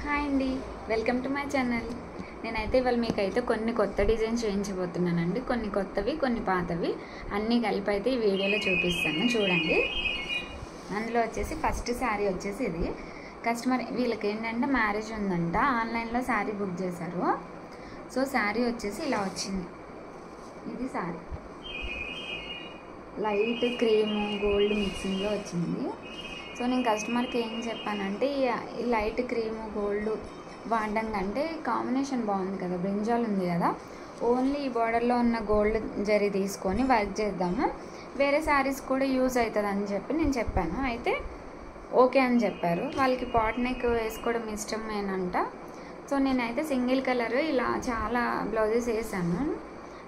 Hi అండి, welcome to my channel. నేనైతే ఇవాళ మీకైతే కొన్ని కొత్త డిజైన్స్ చేయించబోతున్నానండి. కొన్ని కొత్తవి, కొన్ని పాతవి అన్నీ కలిపి అయితే ఈ వీడియోలో చూపిస్తాను, చూడండి. అందులో వచ్చేసి ఫస్ట్ శారీ వచ్చేసి ఇది. కస్టమర్ వీళ్ళకి ఏంటంటే మ్యారేజ్ ఉందంట, ఆన్లైన్లో శారీ బుక్ చేశారు. సో శారీ వచ్చేసి ఇలా వచ్చింది. ఇది శారీ లైట్ క్రీము గోల్డ్ మిక్సింగ్లో వచ్చింది. సో నేను కస్టమర్కి ఏం చెప్పానంటే, ఈ లైట్ క్రీము గోల్డ్ వాడడం కంటే కాంబినేషన్ బాగుంది కదా, బ్రింజాల్ ఉంది కదా, ఓన్లీ ఈ బార్డర్లో ఉన్న గోల్డ్ జరీ తీసుకొని వర్క్ చేద్దాము, వేరే శారీస్ కూడా యూజ్ అవుతుంది అని చెప్పి నేను చెప్పాను. అయితే ఓకే అని చెప్పారు. వాళ్ళకి పాట్ నెక్ వేసుకోవడం ఇష్టమేనంట. సో నేనైతే సింగిల్ కలర్ ఇలా చాలా బ్లౌజెస్ వేసాను,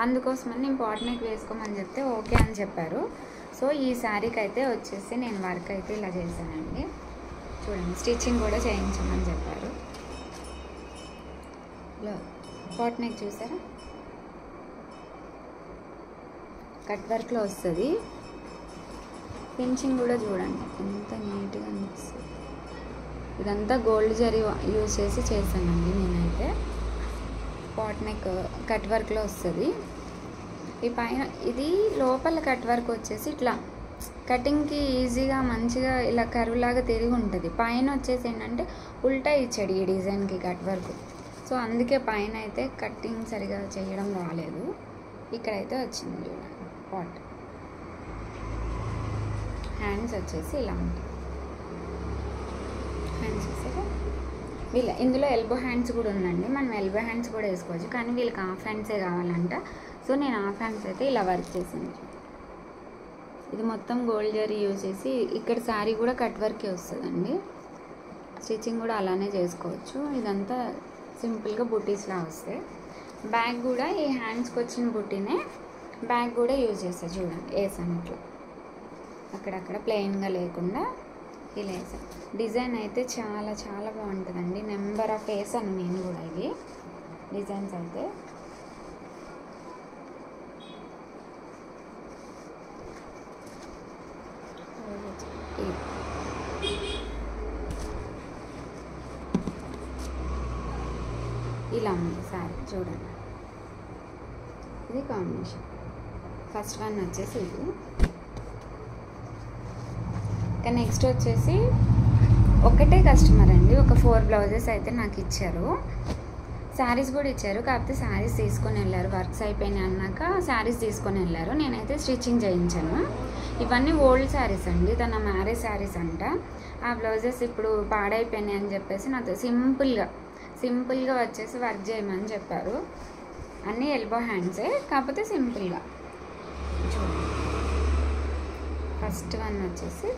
అందుకోసమని నేను పాట్ నెక్ వేసుకోమని చెప్తే ఓకే అని చెప్పారు. సో ఈ శారీకి అయితే వచ్చేసి నేను వర్క్ అయితే ఇలా చేశానండి. చూడండి, స్టిచ్చింగ్ కూడా చేయించమని చెప్పారు. పాట్ నెక్ చూసారా, కట్ వర్క్లో వస్తుంది. ఫినిషింగ్ కూడా చూడండి ఎంత నీట్గా అనిపిస్తుంది. ఇదంతా గోల్డ్ జరీ యూజ్ చేసి చేశానండి నేనైతే. పాట్ నెక్ కట్ వర్క్లో వస్తుంది. ఈ పైన ఇది లోపల కట్ వర్క్ వచ్చేసి ఇట్లా కటింగ్కి ఈజీగా మంచిగా ఇలా కరువు లాగా తిరిగి ఉంటుంది. పైన వచ్చేసి ఏంటంటే ఉల్టా ఇచ్చాడు ఈ డిజైన్కి కట్ వర్క్. సో అందుకే పైన అయితే కటింగ్ సరిగా చేయడం రాలేదు. ఇక్కడైతే వచ్చింది చూడండి పాట్. హ్యాండ్స్ వచ్చేసి ఇలా ఉంటాయి. హ్యాండ్స్ చూసారా, ఇందులో ఎల్బో హ్యాండ్స్ కూడా ఉందండి. మనం ఎల్బో హ్యాండ్స్ కూడా వేసుకోవచ్చు, కానీ వీళ్ళకి హాఫ్ హ్యాండ్సే కావాలంట. సో నేను హాఫ్ హ్యాండ్స్ అయితే ఇలా వర్క్ చేసింది. ఇది మొత్తం గోల్డ్ జరీ యూజ్ చేసి, ఇక్కడ శారీ కూడా కట్ వర్కే వస్తుందండి. స్టిచ్చింగ్ కూడా అలానే చేసుకోవచ్చు. ఇదంతా సింపుల్గా బుటీస్లా వస్తాయి. బ్యాగ్ కూడా ఈ హ్యాండ్స్కి వచ్చిన బుటీనే బ్యాగ్ కూడా యూజ్ చేస్తాను. చూడండి వేసాను ఇట్లా, అక్కడక్కడ ప్లెయిన్గా లేకుండా ఇలా వేసాను. డిజైన్ అయితే చాలా చాలా బాగుంటుందండి. నెంబర్ ఆఫ్ వేసాను నేను కూడా. ఇవి డిజైన్స్ అయితే ఇలా ఉంది సారీ. చూడండి, ఇది కాంబినేషన్. ఫస్ట్ వన్ వచ్చేసి ఇది. ఇంకా నెక్స్ట్ వచ్చేసి ఒకటే కస్టమర్ అండి, ఒక 4 బ్లౌజెస్ అయితే నాకు ఇచ్చారు. శారీస్ కూడా ఇచ్చారు, కాకపోతే శారీస్ తీసుకొని వెళ్ళారు. వర్క్స్ అయిపోయినాయి అన్నాక శారీస్ తీసుకొని వెళ్ళారు. నేనైతే స్టిచ్చింగ్ చేయించాను. ఇవన్నీ ఓల్డ్ శారీస్ అండి, తన మ్యారేజ్ శారీస్ అంట. ఆ బ్లౌజెస్ ఇప్పుడు పాడైపోయినాయి అని చెప్పేసి నాతో సింపుల్గా వచ్చేసి వర్క్ చేయమని చెప్పారు. అన్నీ ఎల్బో హ్యాండ్సే, కాకపోతే సింపుల్గా. చూడండి, ఫస్ట్ వన్ వచ్చేసి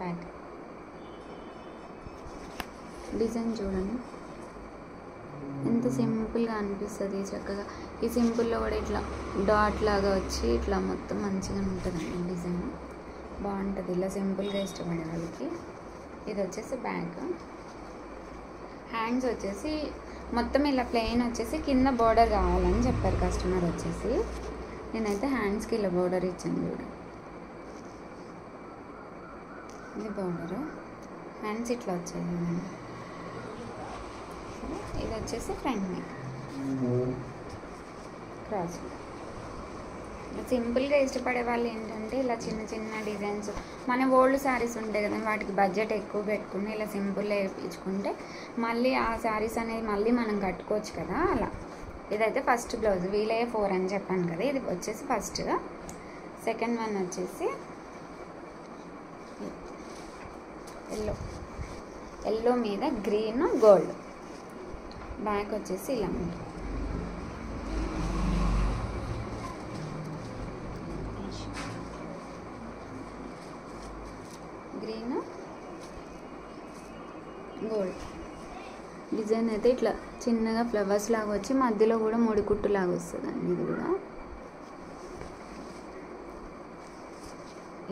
బ్యాక్ డిజైన్ చూడండి ఎంత సింపుల్గా అనిపిస్తుంది. చక్కగా ఈ సింపుల్లో కూడా ఇట్లా డాట్ లాగా వచ్చి ఇట్లా మొత్తం మంచిగా ఉంటుందండి. డిజైన్ బాగుంటుంది ఇలా సింపుల్గా ఇష్టపడే వాళ్ళకి. ఇది వచ్చేసి బ్యాక్. హ్యాండ్స్ వచ్చేసి మొత్తం ఇలా ప్లెయిన్ వచ్చేసి కింద బోర్డర్ కావాలని చెప్పారు కస్టమర్ వచ్చేసి. నేనైతే హ్యాండ్స్కి ఇలా బోర్డర్ ఇచ్చాను. చూడండి, ఇది బోర్డరు. హ్యాండ్స్ ఇట్లా వచ్చాయి చూడండి. ఇది వచ్చేసి ఫ్రంట్ నెక్ క్రాస్. సింపుల్గా ఇష్టపడే వాళ్ళు ఏంటంటే ఇలా చిన్న చిన్న డిజైన్స్, మన ఓల్డ్ శారీస్ ఉంటాయి కదా, వాటికి బడ్జెట్ ఎక్కువ పెట్టుకుని ఇలా సింపుల్గా వేయించుకుంటే మళ్ళీ ఆ శారీస్ అనేది మళ్ళీ మనం కట్టుకోవచ్చు కదా, అలా. ఇదైతే ఫస్ట్ బ్లౌజ్, వీలే 4 అని చెప్పాను కదా, ఇది వచ్చేసి ఫస్ట్. సెకండ్ వన్ వచ్చేసి ఎల్లో మీద గ్రీన్ గోల్డ్. బ్యాక్ వచ్చేసి ఇలా ఉంటుంది. గ్రీన్ గోల్డ్ డిజైన్ అయితే ఇట్లా చిన్నగా ఫ్లవర్స్ లాగా వచ్చి మధ్యలో కూడా ముడికుట్టు లాగా వస్తుందండి. ఇది కూడా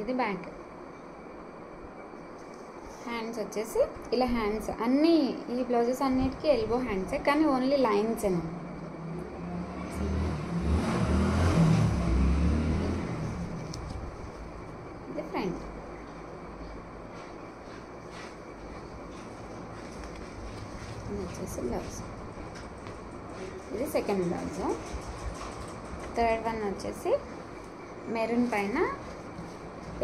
ఇది బ్యాక్. హ్యాండ్స్ వచ్చేసి ఇలా హ్యాండ్స్ అన్నీ ఈ బ్లౌజెస్ అన్నిటికీ ఎల్బో హ్యాండ్సే, కానీ ఓన్లీ లైన్సేనా. ఇది ఫ్రంట్. ఇది వచ్చేసి బ్లౌజ్, ఇది సెకండ్ బ్లౌజ్. థర్డ్ వన్ వచ్చేసి మెరూన్ పైన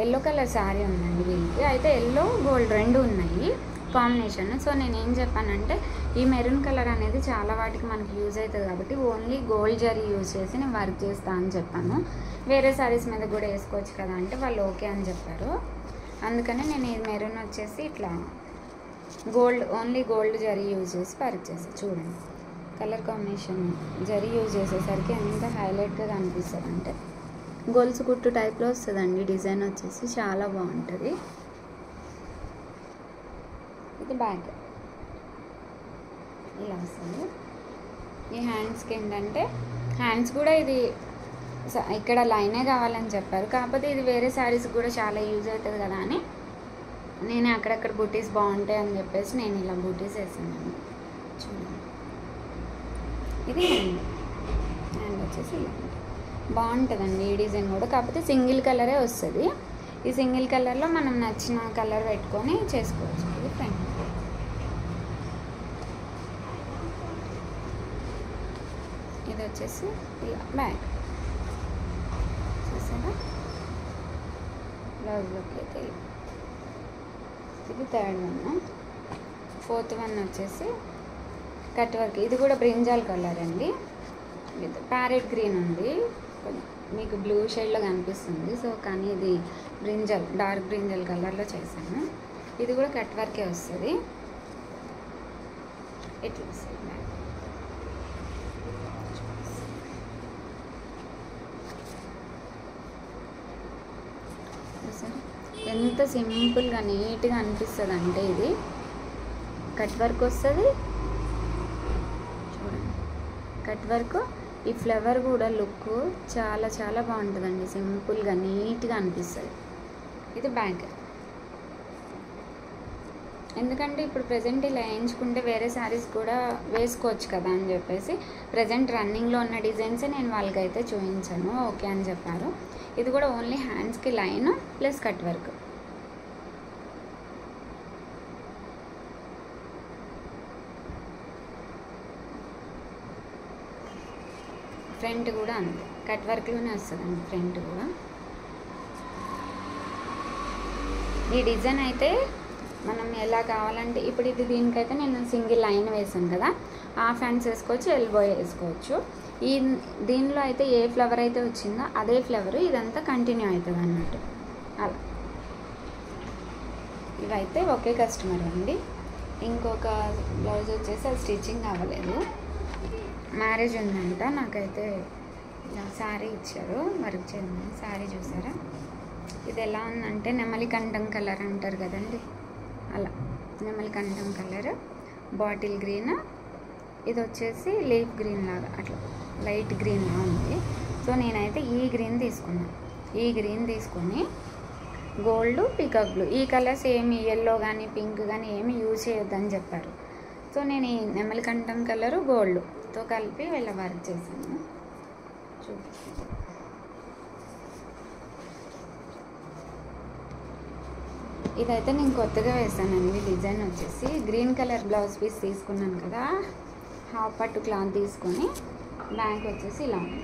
ఎల్లో కలర్ శారీ ఉందండి వీళ్ళకి. అయితే ఎల్లో గోల్డ్ రెండు ఉన్నాయి కాంబినేషన్. సో నేను ఏం చెప్పానంటే ఈ మెరూన్ కలర్ అనేది చాలా వాటికి మనకి యూజ్ అవుతుంది కాబట్టి ఓన్లీ గోల్డ్ జరీ యూజ్ చేసి నేను వర్క్ చేస్తాను అని చెప్పాను. వేరే శారీస్ మీద కూడా వేసుకోవచ్చు కదా అంటే వాళ్ళు ఓకే అని చెప్పారు. అందుకని నేను ఈ మెరూన్ వచ్చేసి ఇట్లా gold, only gold zari use చేసి వర్క్ చేసి చూడండి. కలర్ కాంబినేషన్ జరీ యూజ్ చేసేసరికి ఎంత హైలైట్గా కనిపిస్తుంది అంటే గొలుసు కుట్టు టైప్లో వస్తుందండి. డిజైన్ వచ్చేసి చాలా బాగుంటుంది. ఇది బ్యాక్ ఇలా వస్తుంది. ఈ హ్యాండ్స్కి ఏంటంటే హ్యాండ్స్ కూడా ఇది ఇక్కడ లైనే కావాలని చెప్పారు. కాకపోతే ఇది వేరే శారీస్ కూడా చాలా యూజ్ అవుతుంది కదా అని నేను అక్కడక్కడ బూటీస్ బాగుంటాయి అని చెప్పేసి నేను ఇలా బూటీస్ వేసాను. చూడండి ఇది హ్యాండ్ వచ్చేసి ఇలా బాగుంటుందండి ఈ డిజైన్ కూడా. కాకపోతే సింగిల్ కలరే వస్తుంది. ఈ సింగిల్ కలర్లో మనం నచ్చిన కలర్ పెట్టుకొని చేసుకోవచ్చు. ఇది ఫ్రంట్. ఇది వచ్చేసి ఇలా బ్యాక్ చూసారా బ్లౌజ్లోకి అయితే ఇలా. ఇది థర్డ్ వన్. ఫోర్త్ వన్ వచ్చేసి కట్ వర్క్. ఇది కూడా బ్రింజాల్ కలర్ అండి. ఇది ప్యారెట్ గ్రీన్ ఉంది, మీకు బ్లూ షేడ్లో కనిపిస్తుంది. సో కానీ ఇది బ్రింజల్, డార్క్ బ్రింజల్ కలర్లో చేశాను. ఇది కూడా కట్ వర్కే వస్తుంది. ఇట్లా వస్తుంది. ఎంత సింపుల్గా నీట్గా అనిపిస్తుంది అంటే ఇది కట్ వర్క్ వస్తుంది. చూడండి కట్ వర్క్. ఈ ఫ్లవర్ కూడా లుక్ చాలా చాలా బాగుంటుందండి. సింపుల్గా నీట్గా అనిపిస్తుంది. ఇది బ్యాక్. ఎందుకంటే ఇప్పుడు ప్రజెంట్ ఇలా వేయించుకుంటే వేరే శారీస్ కూడా వేసుకోవచ్చు కదా అని చెప్పేసి ప్రజెంట్ రన్నింగ్లో ఉన్న డిజైన్సే నేను వాళ్ళకైతే చూపించాను. ఓకే అని చెప్పారు. ఇది కూడా ఓన్లీ హ్యాండ్స్కి line plus cut work. Front కూడా అంతే కట్ వర్క్లోనే వస్తుందండి ఫ్రంట్ కూడా. ఈ డిజైన్ అయితే మనం ఎలా కావాలంటే ఇప్పుడు ఇది దీనికైతే నేను సింగిల్ లైన్ వేసాను కదా, హాఫ్ హ్యాండ్స్ వేసుకోవచ్చు, ఎల్బో వేసుకోవచ్చు. దీనిలో అయితే ఏ ఫ్లవర్ అయితే వచ్చిందో అదే ఫ్లవర్ ఇదంతా కంటిన్యూ అవుతుంది అన్నట్టు అలా. ఇవైతే ఒకే కస్టమర్ అండి. ఇంకొక బ్లౌజ్ వచ్చేసి అది స్టిచ్చింగ్ అవ్వలేదు, మ్యారేజ్ ఉందంట. నాకైతే శారీ ఇచ్చారు వర్క్ చేయమని. శారీ చూసారా ఇది ఎలా ఉందంటే నెమలి కంఠం కలర్ అంటారు కదండి, అలా నెమలి కంఠం కలర్, బాటిల్ గ్రీన్. ఇది వచ్చేసి లీఫ్ గ్రీన్ లాగా అట్లా లైట్ గ్రీన్లా ఉంది. సో నేనైతే ఈ గ్రీన్ తీసుకున్నాను. ఈ గ్రీన్ తీసుకొని గోల్డ్ పీకాక్ బ్లూ, ఈ కలర్స్ ఏమి ఎల్లో కానీ పింక్ కానీ ఏమి యూజ్ చేయొద్దని చెప్పారు. సో నేను ఈ నెమలి కంఠం కలరు గోల్డ్తో కలిపి వీళ్ళ వర్క్ చేశాను. ఇదైతే నేను కొత్తగా వేసానండి. డిజైన్ వచ్చేసి గ్రీన్ కలర్ బ్లౌజ్ పీస్ తీసుకున్నాను కదా, హాఫ్ పట్టు క్లాత్ తీసుకొని బ్యాక్ వచ్చేసి ఇలా ఉంది.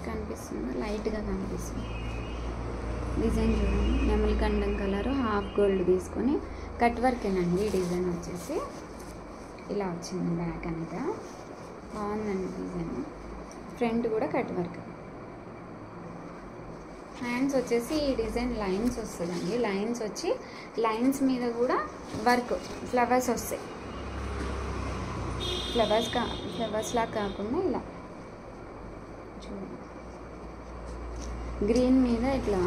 కనిపిస్తుంది, లైట్గా కనిపిస్తుంది డిజైన్ చూడండి. నెమలి కంఠం కలరు హాఫ్ గోల్డ్ తీసుకొని కట్ వర్కేనండి. ఈ డిజైన్ వచ్చేసి ఇలా వచ్చింది. బ్యాక్ అంతా బాగుందండి డిజైన్. ఫ్రంట్ కూడా కట్ వర్క్. హ్యాండ్స్ వచ్చేసి ఈ డిజైన్ లైన్స్ వస్తుందండి. లైన్స్ వచ్చి లైన్స్ మీద కూడా వర్క్ ఫ్లవర్స్ వస్తాయి. ఫ్లవర్స్లా కాకుండా ఇలా చూడండి. గ్రీన్ మీద ఇట్లా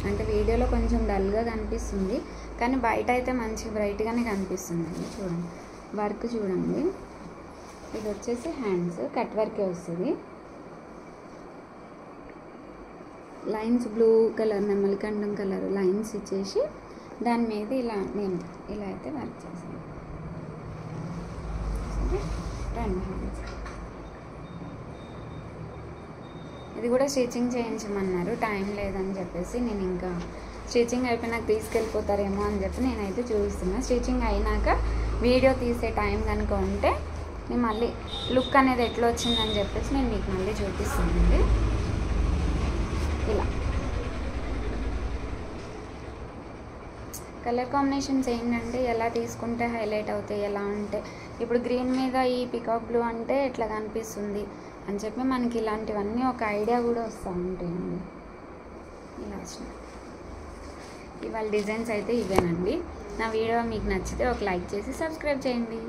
అంటే వీడియోలో కొంచెం డల్గా కనిపిస్తుంది కానీ బయట అయితే మంచి బ్రైట్గానే కనిపిస్తుందండి. చూడండి వర్క్ చూడండి. ఇది వచ్చేసి హ్యాండ్స్ కట్ వర్కే వస్తుంది. లైన్స్ బ్లూ కలర్ నెమలి కంఠం కలర్ లైన్స్ ఇచ్చేసి దాని మీద ఇలా నేను ఇలా అయితే వర్క్ చేశాను. రెండు హ్యాండ్స్. ఇది కూడా స్టిచ్చింగ్ చేయించమన్నారు, టైం లేదని చెప్పేసి నేను ఇంకా స్టిచ్చింగ్ అయిపోయినాక తీసుకెళ్ళిపోతారేమో అని చెప్పి నేనైతే చూపిస్తున్నా. స్టిచ్చింగ్ అయినాక వీడియో తీసే టైం కనుక ఉంటే నేను మళ్ళీ లుక్ అనేది ఎట్లా వచ్చిందని చెప్పేసి నేను మీకు మళ్ళీ చూపిస్తానండి. ఇలా కలర్ కాంబినేషన్స్ ఏంటంటే ఎలా తీసుకుంటే హైలైట్ అవుతాయి, ఎలా ఉంటే ఇప్పుడు గ్రీన్ మీద ఈ పికాక్ బ్లూ అంటే ఎట్లా కనిపిస్తుంది అని చెప్పి మనకి ఇలాంటివన్నీ ఒక ఐడియా కూడా వస్తూ ఉంటాయండి. ఇలా వచ్చినాయి. ఇవాళ డిజైన్స్ అయితే ఇవేనండి. నా వీడియో మీకు నచ్చితే ఒక లైక్ చేసి సబ్స్క్రైబ్ చేయండి.